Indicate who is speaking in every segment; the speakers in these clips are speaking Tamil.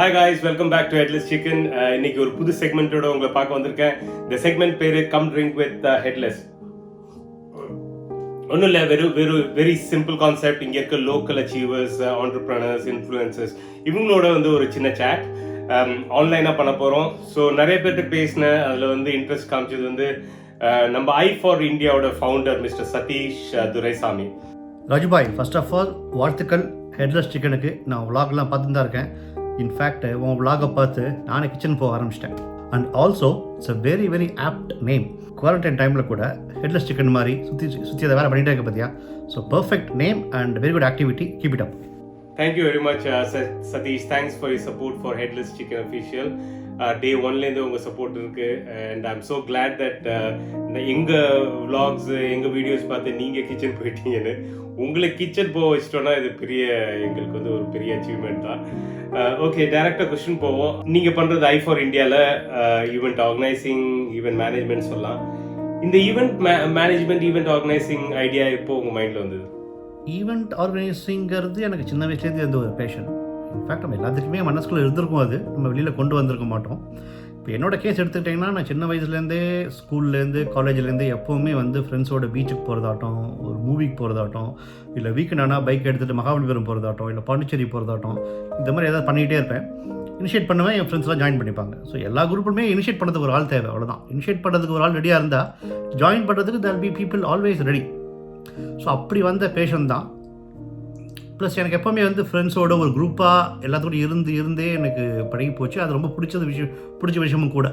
Speaker 1: Hi guys, welcome back to Headless Chicken. இன்னைக்கு ஒரு புது செக்மெண்ட்டோட உங்களை பார்க்க வந்திருக்கேன். இந்த செக்மெண்ட் பேரு கம் ட்ரிங்க் வித் ஹெட்லெஸ். ஒன்றும் இல்லை, வெரி சிம்பிள் கான்செப்ட். இங்கே இருக்க லோக்கல் அச்சீவர்ஸ், ஆண்டர்பிரனர்ஸ், இன்ஃப்ளூயன்சர்ஸ் இவங்களோட வந்து ஒரு சின்ன சேட் ஆன்லைனாக பண்ண போகிறோம். ஸோ நிறைய பேர்கிட்ட பேசினேன். அதில் வந்து இன்ட்ரெஸ்ட் காமிச்சது வந்து நம்ம ஐ ஃபார் இந்தியாவோட founder mister Satish Duraisamy.
Speaker 2: Rajubhai, first of all வாழ்த்துக்கள் ஹெட்லெஸ் சிக்கனுக்கு. நான் விலாக்லாம் பார்த்துட்டு தான் இருக்கேன். இன்ஃபேக்ட் உன் விலாகை பார்த்து நானே கிச்சன் போக ஆரம்பிச்சிட்டேன். And also it's a very very opt name. Quarantine டைமில் கூட ஹெட்லெஸ் சிக்கன் மாதிரி சுற்றி அதை வேறு பண்ணிகிட்டே இருக்க பார்த்தியா. So perfect name and very good activity. Keep it up.
Speaker 1: Thank you very much Satish. Thanks for your support for headless chicken official. Day ஒன்லேருந்து உங்கள் சப்போர்ட் இருக்குது. And I am so glad that எங்கள் விலாக்ஸ், எங்கள் வீடியோஸ் பார்த்து நீங்கள் கிச்சன் போயிட்டீங்கன்னு. உங்களை கிச்சன் போக வச்சிட்டோன்னா இது பெரிய, எங்களுக்கு வந்து ஒரு பெரிய அச்சீவ்மெண்ட் தான். ஓகே, டேரக்டாக கொஸ்டின் போவோம். நீங்கள் பண்ணுறது ஐ ஃபார் இந்தியாவில் ஈவெண்ட் ஆர்கனைசிங், ஈவெண்ட் மேனேஜ்மெண்ட் சொல்லலாம். இந்த event management, event organising idea எப்போ உங்கள் மைண்டில் வந்தது?
Speaker 2: ஈவெண்ட் ஆர்கனைசிங்கிறது எனக்கு சின்ன வயசுலேருந்து இருந்த ஒரு பேஷன். இன்ஃபேக்ட் நம்ம எல்லாத்துக்குமே மனசுக்குள்ளே இருந்திருக்கும், அது நம்ம வெளியில் கொண்டு வந்திருக்க மாட்டோம். இப்போ என்னோடய கேஸ் எடுத்துக்கிட்டிங்கன்னா, நான் சின்ன வயசுலேருந்தே ஸ்கூல்லேருந்து காலேஜ்லேருந்து எப்போவுமே வந்து ஃப்ரெண்ட்ஸோட பீச்சுக்கு போகிறதாட்டம், ஒரு மூவிக்கு போகிறதாட்டம், இல்லை வீக்கெண்ட் ஆனால் பைக் எடுத்துகிட்டு மகாபலிபுரம் போகிறதாட்டம், இல்லை பாண்டிச்சேரி போகிறதாட்டம், இந்த மாதிரி ஏதாவது பண்ணிகிட்டே இருப்பேன். இனிஷியேட் பண்ணுவேன், என் ஃப்ரெண்ட்ஸ்லாம் ஜாயின் பண்ணிப்பாங்க. ஸோ எல்லா குரூப்புமே இனிஷியேட் பண்ணுறதுக்கு ஒரு ஆள் தேவை, அவ்வளோதான். இனிஷியேட் பண்ணுறதுக்கு ஒரு ஆள் ரெடியாக இருந்தால் ஜாயின் பண்ணுறதுக்கு there be people always ready. So அப்படி வந்த பேஷன் தான். ப்ளஸ் எனக்கு எப்போவுமே வந்து ஃப்ரெண்ட்ஸோட ஒரு குரூப்பாக எல்லாத்தோட இருந்தே எனக்கு பழகி போச்சு. அது ரொம்ப பிடிச்ச விஷயமும் கூட.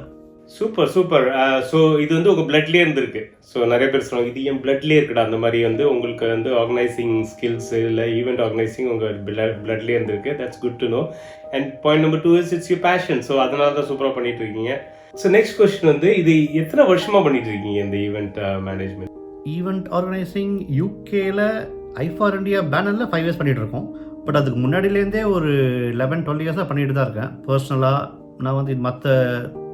Speaker 1: Super super. ஸோ இது வந்து உங்கள் பிளட்லேயே இருந்திருக்கு. ஸோ நிறைய பேர் சொல்லுவாங்க, இது என் பிளட்லேயே இருக்குடா. அந்த மாதிரி வந்து உங்களுக்கு வந்து ஆர்கனைசிங் ஸ்கில்ஸ் இல்லை ஈவெண்ட் ஆர்கனைசிங் உங்கள் பிளட்லேயே இருந்திருக்கு. That's good to know. And point number 2 it's your passion. So அதனால தான் சூப்பராக பண்ணிட்டு இருக்கீங்க. ஸோ நெக்ஸ்ட் கொஸ்டின் வந்து, இது எத்தனை வருஷமாக பண்ணிட்டு இருக்கீங்க இந்த ஈவெண்ட் மேனேஜ்மெண்ட்?
Speaker 2: ஈவெண்ட் ஆர்கனைசிங் யூகேல ஐ ஃபார் இந்தியா பேனரில் 5 இயர்ஸ் பண்ணிகிட்டு இருக்கோம். பட் அதுக்கு முன்னாடியிலேருந்தே ஒரு 11-12 இயர்ஸாக பண்ணிட்டு தான் இருக்கேன். பர்சனலாக நான் வந்து மற்ற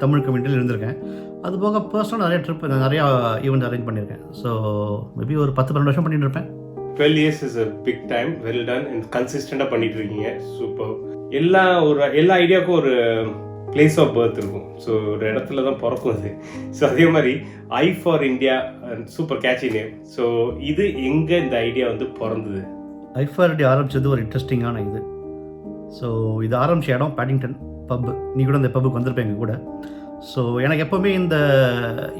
Speaker 2: தமிழ் கம்யூனிட்டியில் இருந்திருக்கேன். அது போக பர்சனலாக நிறையா ஈவெண்ட் அரேஞ்ச் பண்ணியிருக்கேன். ஸோ மேபி ஒரு 10-12 வருஷம் பண்ணிட்டு இருப்பேன்.
Speaker 1: 12 years is a big time. Well done. And கன்சிஸ்டண்டாக பண்ணிட்டு இருக்கீங்க. சூப்பர். எல்லா ஐடியாவுக்கும் ஒரு பிளேஸ் ஆஃப் பர்த் இருக்கும். ஸோ ஒரு இடத்துல தான் பிறக்கும் அது. ஸோ அதே மாதிரி I for India, super catchy name. So இது எங்கே இந்த ஐடியா வந்து பிறந்தது?
Speaker 2: ஐ ஃபார் இந்தியா ஆரம்பித்தது ஒரு இன்ட்ரெஸ்டிங்கான இது. ஸோ இது ஆரம்பித்த இடம் பேட்டிங்டன் பப். நீ கூட இந்த பப்புக்கு வந்திருப்பேன் எங்கள் கூட. ஸோ எனக்கு எப்போவுமே இந்த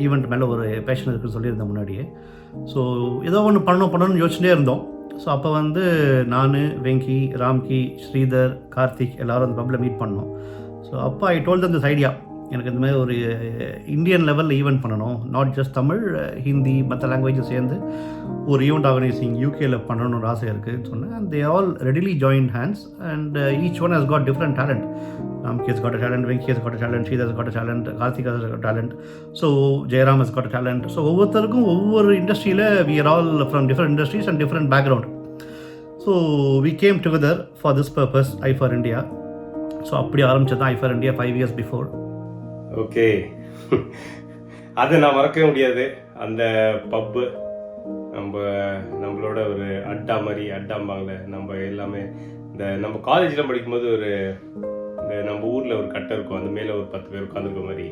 Speaker 2: ஈவெண்ட் மேலே ஒரு பேஷன் இருக்குன்னு சொல்லியிருந்தேன் முன்னாடியே. ஸோ ஏதோ ஒன்று பண்ணணும்னு யோசிச்சுட்டே இருந்தோம். ஸோ அப்போ வந்து நான், வெங்கி, ராம்கி, ஸ்ரீதர், கார்த்திக் எல்லோரும் அந்த பப்பில் மீட் பண்ணோம். ஸோ அப்போ I told them this idea. எனக்கு இந்த மாதிரி ஒரு இந்தியன் லெவலில் ஈவெண்ட் பண்ணணும், நாட் ஜஸ்ட் தமிழ், ஹிந்தி, மற்ற லாங்குவேஜஸ் சேர்ந்து ஒரு ஈவெண்ட் ஆர்கனைசிங் யூகேல பண்ணணும்னு ஆசை இருக்குதுன்னு சொன்னேன். And they all readily joined hands and each one has got different talent. Ramki has got a talent, Venki has got a talent, Sridhar has got a talent, Karthik has got a talent, so Jairam has got a talent. So ஒவ்வொருத்தருக்கும் ஒவ்வொரு இண்டஸ்ட்ரியில் we are all from different industries and different background. So we came together for this purpose, I for India. So அப்படி ஆரம்பிச்சது தான் ஐ for India 5 years before.
Speaker 1: Okay, அதை நான் மறக்கவே முடியாது. அந்த பப்பு நம்மளோட ஒரு அட்டா மாதிரி, அட்டாம்பாங்களே நம்ம எல்லாமே. நம்ம காலேஜில் படிக்கும்போது நம்ம ஊரில் ஒரு கட்டை இருக்கும், அந்த மேலே ஒரு 10 பேர் உட்காந்துருக்க மாதிரி.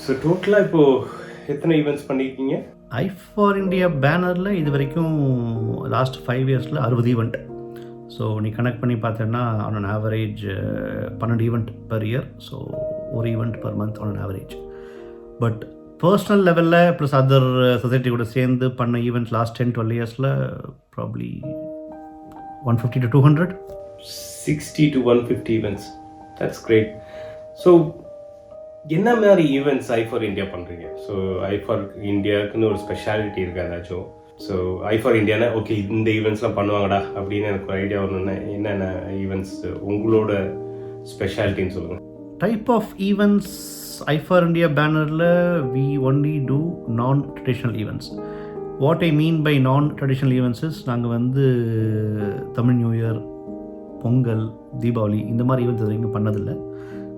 Speaker 1: ஸோ டோட்டலாக இப்போது எத்தனை ஈவெண்ட்ஸ் பண்ணியிருக்கீங்க?
Speaker 2: ஐ ஃபார் இந்தியா பேனரில் இது வரைக்கும் லாஸ்ட் 5 yearsல 60 ஈவெண்ட். ஸோ நீ கனெக்ட் பண்ணி பார்த்தேன்னா on an average 12 event per year. So ஒரு event per month on an average. But personal லெவலில் ப்ளஸ் அதர் சொசைட்டி கூட சேர்ந்து பண்ண ஈவெண்ட்ஸ் லாஸ்ட் 10-12 இயர்ஸில் probably 150 to 200.
Speaker 1: 60 to 150 events. That's great. So என்ன மாதிரி ஈவெண்ட்ஸ் ஐ ஃபார் இந்தியா பண்ணுறீங்க? ஸோ ஐ ஃபார் இந்தியாவுக்குன்னு ஒரு ஸ்பெஷாலிட்டி இருக்குது ஏதாச்சும்? So I for Indiana okay இந்த ஈவெண்ட்ஸ்லாம் பண்ணுவாங்கடா அப்படின்னு எனக்கு ஒரு ஐடியா வரணுன்னா என்னென்ன ஈவெண்ட்ஸ் உங்களோட ஸ்பெஷாலிட்டின்னு சொல்லுங்கள்.
Speaker 2: Type of events I for India பேனரில் we only do non traditional events. What I mean by non traditional events is, நாங்கள் வந்து தமிழ் நியூ இயர், பொங்கல், தீபாவளி இந்த மாதிரி ஈவெண்ட்ஸ் அது எதுவும் பண்ணதில்லை.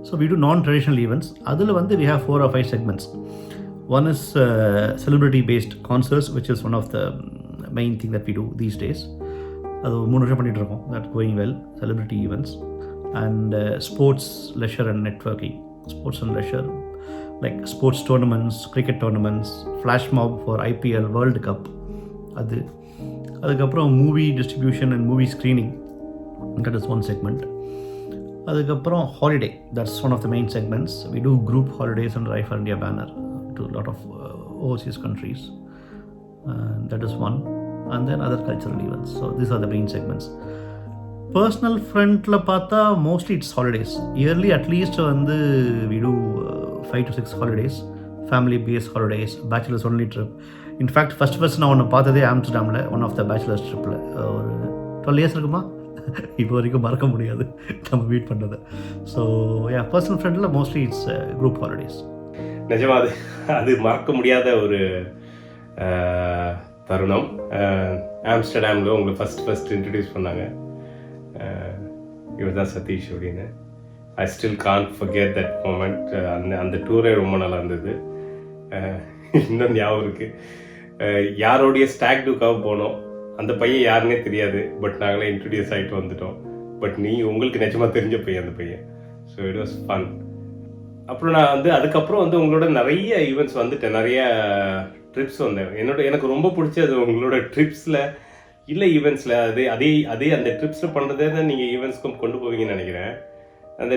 Speaker 2: So we do non traditional events. அதில் வந்து we have 4 or 5 segments. One is celebrity-based concerts, which is one of the main thing that we do these days. அது 3 வருஷம் பண்ணிகிட்டு இருக்கோம். That's going well. Celebrity events. and sports, leisure and networking. Sports and leisure, like sports tournaments, cricket tournaments, flash mob for IPL, World Cup. அதுக்கப்புறம் movie distribution and movie screening, that is one segment. அதுக்கப்புறம் holiday, that's one of the main segments. We do group holidays under Eye for India banner to a lot of overseas countries, that is one. And then other cultural events. So these are the main segments. Personal frontல பார்த்தா mostly it's holidays. Yearly at least வந்து we do 5 to 6 holidays, family based holidays, bachelors only trip. In fact first நான் ஒன்று பார்த்ததே ஆம்ஸ்டர்டாமில், ஒன் ஆஃப் த பேச்சுலர்ஸ் ட்ரிப்பில். ஒரு 12 years இருக்குமா, இப்போ வரைக்கும் மறக்க முடியாது நம்ம மீட் பண்ணது. ஸோ பர்சனல் ஃப்ரெண்டில் மோஸ்ட்லி இட்ஸ் குரூப் ஹாலிடேஸ்.
Speaker 1: நிஜமா அது மறக்க முடியாத ஒரு தருணம். ஆம்ஸ்டர்டாமில் உங்களை ஃபஸ்ட் இன்ட்ரடியூஸ் பண்ணாங்க, இவர் தான் சதீஷ் அப்படின்னு. I still can't forget that moment. அந்த டூரே ரொம்ப நல்லா இருந்தது. இன்னும் ஞாபகம் இருக்குது, யாரோடைய ஸ்டாக் டூக்காக போனோம், அந்த பையன் யாருன்னே தெரியாது, பட் நாங்களே இன்ட்ரடியூஸ் ஆகிட்டு வந்துட்டோம். பட் உங்களுக்கு நிஜமாக தெரிஞ்ச பையன் அந்த பையன். So it was fun. அப்புறம் நான் அதுக்கப்புறம் உங்களோட நிறைய ஈவெண்ட்ஸ் வந்துட்டேன், நிறைய ட்ரிப்ஸ் வந்தேன். எனக்கு ரொம்ப பிடிச்சது உங்களோட ட்ரிப்ஸில் இல்லை ஈவெண்ட்ஸில் அதே அந்த ட்ரிப்ஸில் பண்ணுறதே தான் நீங்கள் ஈவெண்ட்ஸ்க்கும் கொண்டு போவீங்கன்னு நினைக்கிறேன். அந்த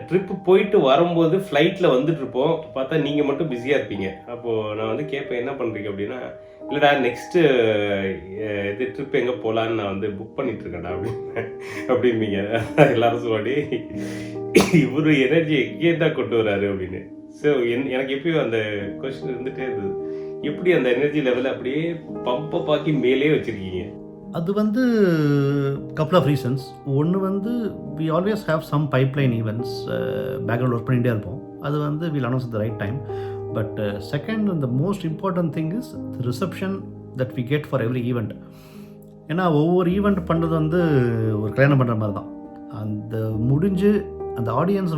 Speaker 1: ட்ரிப்பு போயிட்டு வரும்போது ஃப்ளைட்டில் வந்துட்டுருப்போம், பார்த்தா நீங்கள் மட்டும் பிஸியாக இருப்பீங்க. அப்போது நான் கேட்பேன், என்ன பண்ணுறீங்க அப்படின்னா, இல்லைடா நெக்ஸ்ட்டு இது ட்ரிப் எங்கே போகலான்னு நான் புக் பண்ணிகிட்ருக்கேன்டா அப்படின்பீங்க. எல்லாரும் சொல்லுவாடி, இவர் எனர்ஜி எங்கேயே தான் கொண்டு வராரு அப்படின்னு. ஸோ எனக்கு எப்பயும் அந்த கொஸ்டின் இருந்துகிட்டே இருந்தது, எப்படி அந்த எனர்ஜி லெவலை அப்படியே பம்பப் ஆக்கி மேலே வச்சுருக்கீங்க?
Speaker 2: அது couple of reasons. ஒன்று we always have some pipeline events, background work பண்ணிகிட்டே இருப்போம். அது we'll announce at the right time. But second and the most important thing is the reception that we get for every event. ஏன்னா ஒவ்வொரு ஈவெண்ட் பண்ணுறது ஒரு கல்யாணம் பண்ணுற மாதிரி தான். அந்த முடிஞ்சு அந்த ஆடியன்ஸ்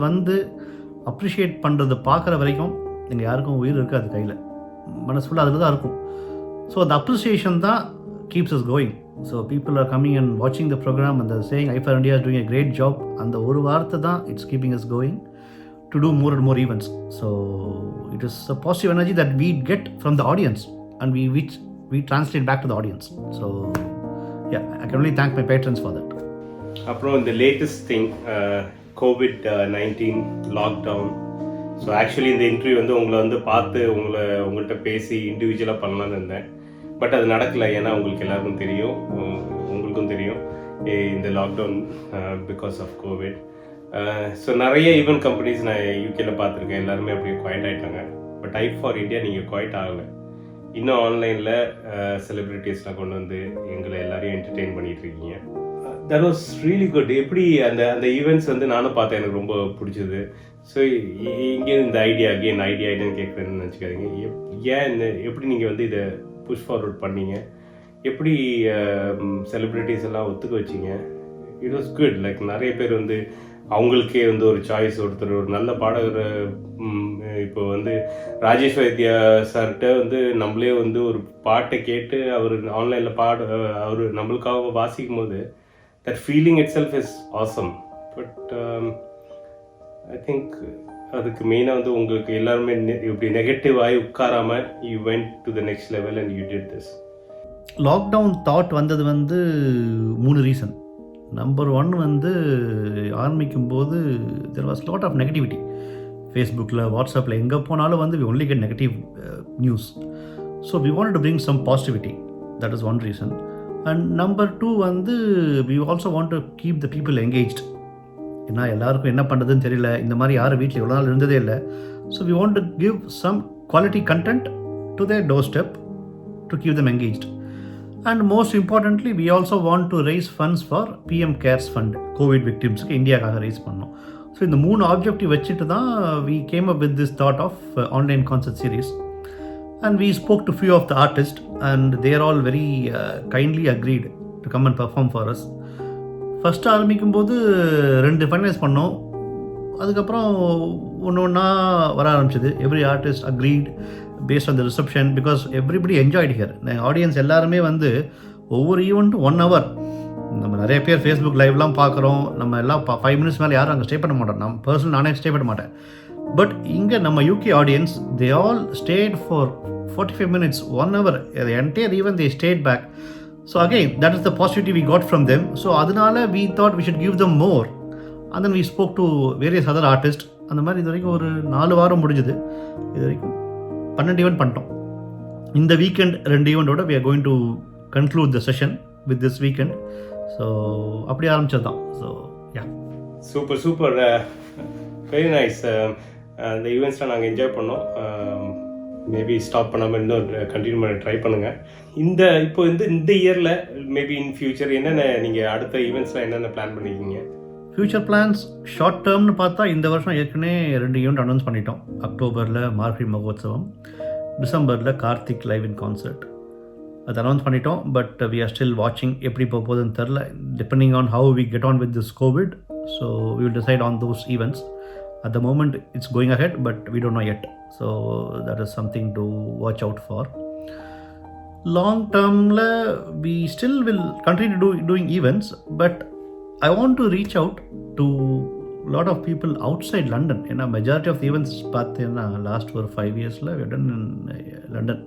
Speaker 2: அப்ரிஷியேட் பண்ணுறது பார்க்குற வரைக்கும் நீங்கள் யாருக்கும் உயிர் இருக்குது அது கையில், மனசு ஃபுல்லாக அதில் தான் இருக்கும். ஸோ அந்த அப்ரிசியேஷன் தான் keeps us going. So people are coming and watching the program and they're saying Eye for India is doing a great job. And the oru vaartha da it's keeping us going to do more and more events. So it is a positive energy that we get from the audience and we translate back to the audience. So yeah, I can only thank my patrons for that.
Speaker 1: Aprom the latest thing, COVID-19 lockdown. So actually இந்த இன்டர்வியூ உங்களை பார்த்து உங்கள்கிட்ட பேசி இண்டிவிஜுவலாக பண்ணலான்னு இருந்தேன். பட் அது நடக்கலை. ஏன்னா உங்களுக்கு எல்லாருக்கும் தெரியும், உங்களுக்கும் தெரியும், இந்த lockdown because of covid. So நிறைய ஈவெண்ட் கம்பெனிஸ் நான் யூகேல பார்த்துருக்கேன், எல்லாருமே அப்படியே குவைட் ஆகிட்டாங்க. பட் Eye for India நீங்கள் குவைட் ஆகலை. இன்னும் ஆன்லைனில் செலிப்ரிட்டிஸ்லாம் கொண்டு எங்களை எல்லாரையும் என்டர்டெயின் பண்ணிகிட்ருக்கீங்க. That was really good. எப்படி அந்த ஈவெண்ட்ஸ் நானும் பார்த்தேன், எனக்கு ரொம்ப பிடிச்சது. ஸோ இங்கே இந்த ஐடியான்னு கேட்குறேன்னு நினச்சிக்காதீங்க. ஏன் எப்படி நீங்கள் இதை புஷ் ஃபார்வர்ட் பண்ணீங்க, எப்படி செலிப்ரிட்டிஸ் எல்லாம் ஒத்துக்க வச்சிங்க? It was good. லைக் நிறைய பேர் அவங்களுக்கே ஒரு சாய்ஸ், ஒருத்தர் ஒரு நல்ல பாடகர், இப்போ ராஜேஷ் வைத்தியா சார்கிட்ட நம்மளே ஒரு பாட்டை கேட்டு அவர் ஆன்லைனில் அவர் நம்மளுக்காக வாசிக்கும் போது that feeling itself is awesome. But I think அதுக்கு மெயினாக உங்களுக்கு எல்லாருமே இப்படி நெகட்டிவ் ஆகி உட்காராமல் you went to the next level and you did this.
Speaker 2: Lockdown thought வந்தது 3 ரீசன். நம்பர் 1 ஆரம்பிக்கும் போது there was lot of negativity. ஃபேஸ்புக்கில், வாட்ஸ்அப்பில் எங்கே போனாலும் we only get negative news. So we wanted to bring some positivity. That is one reason. And number 2 we also want to keep the people engaged. ஏன்னா எல்லாருக்கும் என்ன பண்ணுறதுன்னு தெரியல, இந்த மாதிரி யாரும் வீட்டில் எவ்வளோ நாள் இருந்ததே இல்லை. So we want to give some quality content to their doorstep to keep them engaged. And most importantly we also want to raise funds for PM cares fund, covid விக்டிம்ஸ்க்கு இந்தியாக்காக ரைஸ் பண்ணோம். ஸோ இந்த 3 ஆப்ஜெக்டிவ் வச்சுட்டு தான் we came up with this thought of online concert series. And we spoke to few of the artist and they're all very kindly agreed to come and perform for us. First ஆரம்பிக்கும்போது 2 ஃபைனலைஸ் பண்ணோம். அதுக்கப்புறம் ஒன்றா வர ஆரம்பிச்சது. Every artist agreed based on the reception because everybody enjoyed here. Audience எல்லாருமே ஒவ்வொரு ஈவெண்ட்டும் 1 hour நம்ம நிறைய பேர் ஃபேஸ்புக் லைவ்லாம் பார்க்குறோம், நம்ம எல்லாம் 5 மினிட்ஸ் மேலே யாரும் அங்கே ஸ்டே பண்ண மாட்டோம். நம்ம பர்சனல் நானே ஸ்டே பண்ண மாட்டேன். பட் இங்கே நம்ம UK audience they all state for 45 minutes, 1 hour, the entire even they stayed back. So again, that is the positivity we got from them. So adunala we thought we should give them more, and then we spoke to various other artists. அந்த மாதிரி இது வரைக்கும் ஒரு 4 வாரம் முடிஞ்சது. இது வரைக்கும் 12 ஈவெண்ட் பண்ணிட்டோம். இந்த weekend 2 ஈவெண்ட்டோட we are going to conclude the session with this weekend. So அப்படி ஆரம்பிச்சது தான். So yeah,
Speaker 1: super very nice. அந்த ஈவெண்ட்ஸ்லாம் நாங்கள் என்ஜாய் பண்ணோம். மேபி ஸ்டாப் பண்ணாமல் இன்னும் கண்டினியூ பண்ண ட்ரை பண்ணுங்கள். இப்போ இந்த இயரில் மேபி இன் ஃபியூச்சர் என்னென்ன நீங்கள் அடுத்த ஈவெண்ட்ஸ்லாம் என்னென்ன பிளான் பண்ணியிருக்கீங்க?
Speaker 2: ஃப்யூச்சர் பிளான்ஸ் ஷார்ட் டேர்ம்னு பார்த்தா இந்த வருஷம் ஏற்கனவே 2 ஈவெண்ட் அனௌன்ஸ் பண்ணிட்டோம். அக்டோபரில் மார்கழி மகோத்சவம், டிசம்பரில் கார்த்திக் லைவ் இன் கான்சர்ட். அது அனௌன்ஸ் பண்ணிட்டோம். பட் வி ஆர் ஸ்டில் வாட்சிங். எப்படி போக போகுதுன்னு தெரில, depending on how we get on with this covid. So we will decide on those events. At the moment it's going ahead, but we don't know yet. So that is something to watch out for. Long term la we still will continue doing events, but I want to reach out to a lot of people outside London. Majority of the events pathina last 5 years la we have done in London.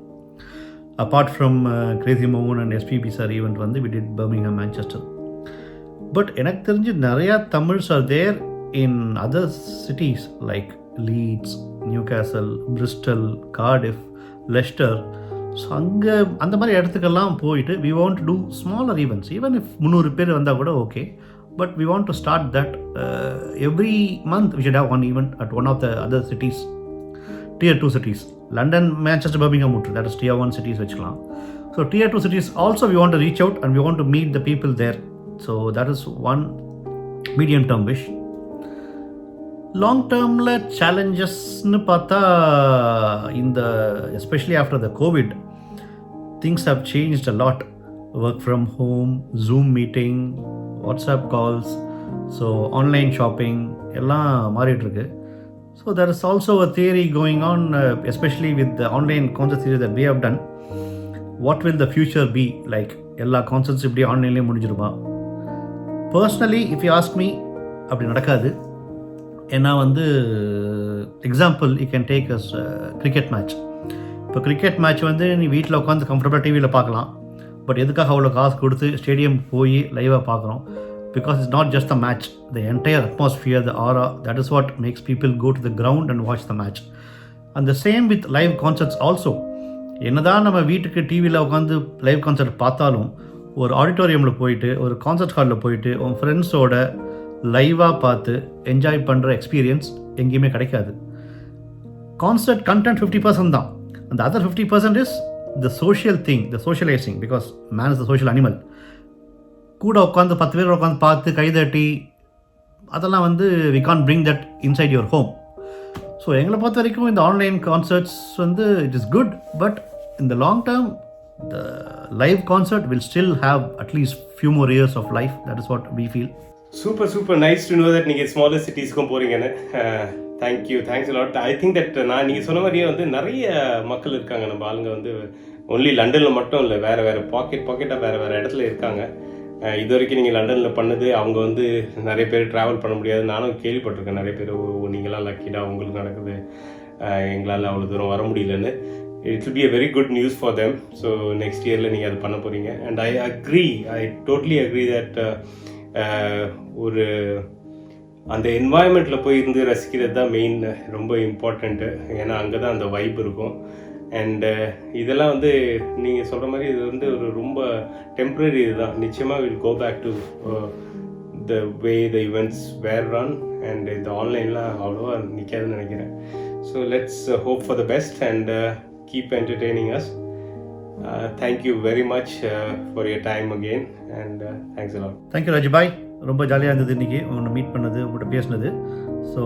Speaker 2: Apart from Crazy Moon and SPB sir event we did Birmingham, Manchester. But enak therinju nariya Tamils are there in other cities like Leeds, Newcastle, Bristol, Cardiff, Leicester. So அங்கே அந்த மாதிரி இடத்துக்கெல்லாம் போயிட்டு we want to do smaller events. Even if 300 பேர் வந்தால் கூட okay, but we want to start that every month we should have one event at one of the other cities, tier 2 cities. London, Manchester, Birmingham, that is tier 1 cities வச்சுக்கலாம். So tier 2 cities also we want to reach out and we want to meet the people there. So that is one medium term wish. Long டேர்மில் சேலஞ்சஸ்ன்னு பார்த்தா இந்த especially after the covid things have changed a lot. Work from home, zoom meeting, WhatsApp calls, so online shopping எல்லாம் மாறிட்டுருக்கு. So there is also a theory going on, especially with the online concert series that we have done. What will the future be like? எல்லா கான்சர்ட்ஸ் இப்படி ஆன்லைன்லேயே முடிஞ்சிருமா? Personally if you ask me அப்படி நடக்காது. ஏன்னா example you can take us cricket match. இப்போ கிரிக்கெட் மேட்ச் நீ வீட்டில் உட்காந்து கம்ஃபர்டபுளாக டிவியில் பார்க்கலாம். பட் எதுக்காக அவ்வளோ காசு கொடுத்து ஸ்டேடியம் போய் லைவாக பார்க்குறோம்? Because it's not just the match, the entire atmosphere, the aura, that is what makes people go to the ground and watch the match. And the same with live concerts also. என்னதான் நம்ம வீட்டுக்கு டிவியில் உட்காந்து லைவ் கான்சர்ட் பார்த்தாலும் ஒரு ஆடிட்டோரியமில் போயிட்டு, ஒரு கான்சர்ட் ஹாலில் போயிட்டு உன் ஃப்ரெண்ட்ஸோட லைவாக பார்த்து என்ஜாய் பண்ணுற எக்ஸ்பீரியன்ஸ் எங்கேயுமே கிடைக்காது. கான்சர்ட் கண்டென்ட் 50% தான். அந்த other 50% is the social thing, the socializing. Because man is the social animal. கூட உட்காந்து 10 பேர் உட்காந்து பார்த்து கைதட்டி அதெல்லாம் we can't bring that inside your home. So எங்களை பொறுத்த வரைக்கும் இந்த online concerts it is good, but in the long term the live concert will still have at least few more years of life. That is what we feel.
Speaker 1: Super nice to know that நீங்கள் ஸ்மாலர் சிட்டிஸ்க்கும் போகிறீங்கன்னு. Thanks lot. I think that நீங்கள் சொன்ன மாதிரியே நிறைய மக்கள் இருக்காங்க. நம்ம ஆளுங்க ஒன்லி லண்டனில் மட்டும் இல்லை, வேறு பாக்கெட்டாக வேறு இடத்துல இருக்காங்க. இது வரைக்கும் நீங்கள் லண்டனில் பண்ணது அவங்க நிறைய பேர் ட்ராவல் பண்ண முடியாது. நானும் கேள்விப்பட்டிருக்கேன் நிறைய பேர் நீங்களாம் லக்கிடா உங்களுக்கு நடக்குது, எங்களால் அவ்வளோ தூரம் வர முடியலன்னு. It will be a very good news for them. So next yearல நீங்கள் அது பண்ண போகிறீங்க. And I totally agree that ஒரு அந்த என்வாயன்மெண்ட்டில் போய் ரசிக்கிறது தான் மெயின், ரொம்ப இம்பார்ட்டண்ட்டு. ஏன்னா அங்கே தான் அந்த வைப் இருக்கும். அண்டு இதெல்லாம் நீங்கள் சொல்கிற மாதிரி இது ஒரு ரொம்ப டெம்ப்ரரி இதுதான். நிச்சயமாக will go back to the way the events were run. And இந்த ஆன்லைன்லாம் அவ்வளோவா நிற்காதுன்னு நினைக்கிறேன். So let's hope for the best and keep entertaining us. Thank you very much for your time again and thanks a lot.
Speaker 2: Thank you Rajibai. ரொம்ப ஜாலியாக இருந்தது இன்றைக்கி உங்களை மீட் பண்ணது, உங்கள்கிட்ட பேசினது. So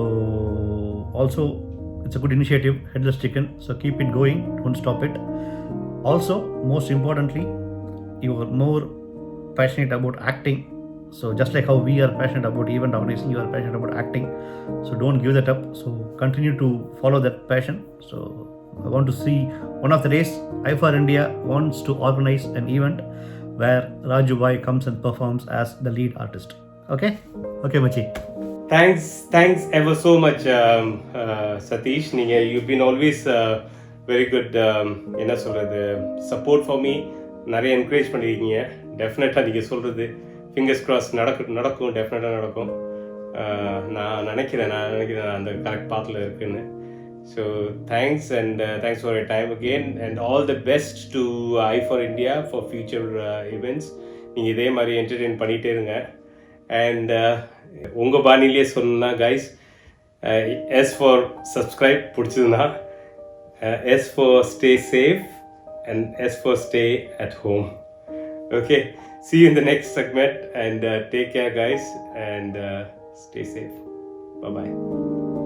Speaker 2: also it's a good initiative, headless chicken. So keep it going, don't stop it. Also most importantly you are more passionate about acting. So just like how we are passionate about event organizing, you are passionate about acting. So don't give that up. So continue to follow that passion. So I want to see one of the days IFR India wants to organize an event where Raju Bhai comes and performs as the lead artist. Okay? Okay, Machi.
Speaker 1: Thanks ever so much, Satish. You've been always very good, என்ன சொல்கிறது, சப்போர்ட் ஃபார் மீ. நிறைய என்கரேஜ் பண்ணியிருக்கீங்க. டெஃபினட்டாக நீங்கள் சொல்கிறது ஃபிங்கர்ஸ் கிராஸ் நடக்கும் டெஃபினட்டாக நடக்கும். நான் நினைக்கிறேன் அந்த கரெக்ட் பாத்தில் இருக்குன்னு. So thanks and thanks for your time again and all the best to I for India for future events. நீங்கள் இதே மாதிரி என்டர்டெயின் பண்ணிகிட்டே இருங்க. அண்ட் உங்கள் பாணிலேயே சொன்னா கைஸ், எஸ் ஃபார் சப்ஸ்கிரைப் பிடிச்சதுன்னா, S for stay safe and S for stay at home. Okay, see you in the next segment and take care guys and stay safe. Bye bye.